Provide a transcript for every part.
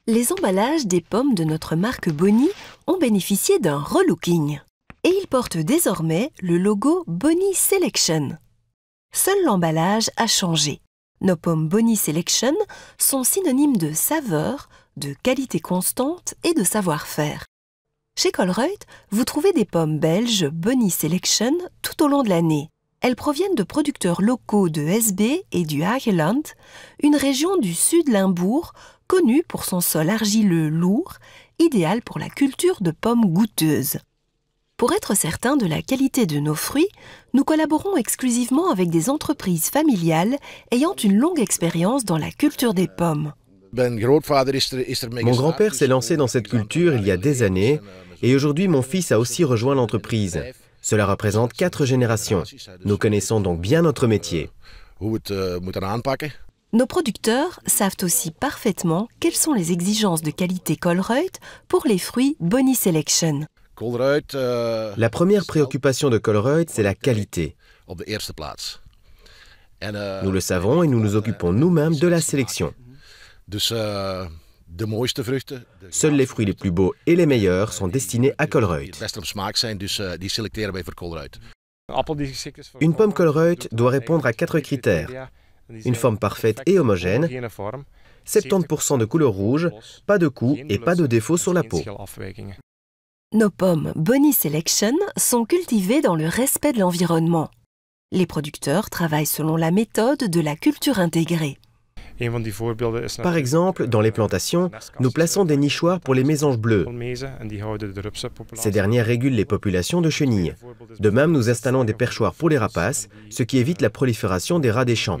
Les emballages des pommes de notre marque Bonnie ont bénéficié d'un relooking. Et ils portent désormais le logo Bonnie Selection. Seul l'emballage a changé. Nos pommes Bonnie Selection sont synonymes de saveur, de qualité constante et de savoir-faire. Chez Colruyt, vous trouvez des pommes belges Bonnie Selection tout au long de l'année. Elles proviennent de producteurs locaux de Hesbaye et du Hageland, une région du sud Limbourg connue pour son sol argileux lourd, idéal pour la culture de pommes goûteuses. Pour être certain de la qualité de nos fruits, nous collaborons exclusivement avec des entreprises familiales ayant une longue expérience dans la culture des pommes. Mon grand-père s'est lancé dans cette culture il y a des années et aujourd'hui mon fils a aussi rejoint l'entreprise. Cela représente 4 générations. Nous connaissons donc bien notre métier. Nos producteurs savent aussi parfaitement quelles sont les exigences de qualité Colruyt pour les fruits Bonnie Selection. La première préoccupation de Colruyt, c'est la qualité. Nous le savons et nous nous occupons nous-mêmes de la sélection. Seuls les fruits les plus beaux et les meilleurs sont destinés à Colruyt. Une pomme Colruyt doit répondre à 4 critères. Une forme parfaite et homogène, 70% de couleur rouge, pas de coups et pas de défauts sur la peau. Nos pommes Bonnie Selection sont cultivées dans le respect de l'environnement. Les producteurs travaillent selon la méthode de la culture intégrée. Par exemple, dans les plantations, nous plaçons des nichoirs pour les mésanges bleus. Ces dernières régulent les populations de chenilles. De même, nous installons des perchoirs pour les rapaces, ce qui évite la prolifération des rats des champs.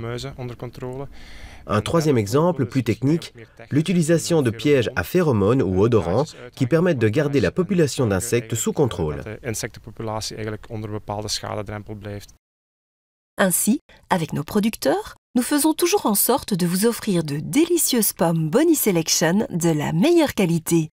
Un troisième exemple, plus technique, l'utilisation de pièges à phéromones ou odorants qui permettent de garder la population d'insectes sous contrôle. Ainsi, avec nos producteurs, nous faisons toujours en sorte de vous offrir de délicieuses pommes Bonnie Selection de la meilleure qualité.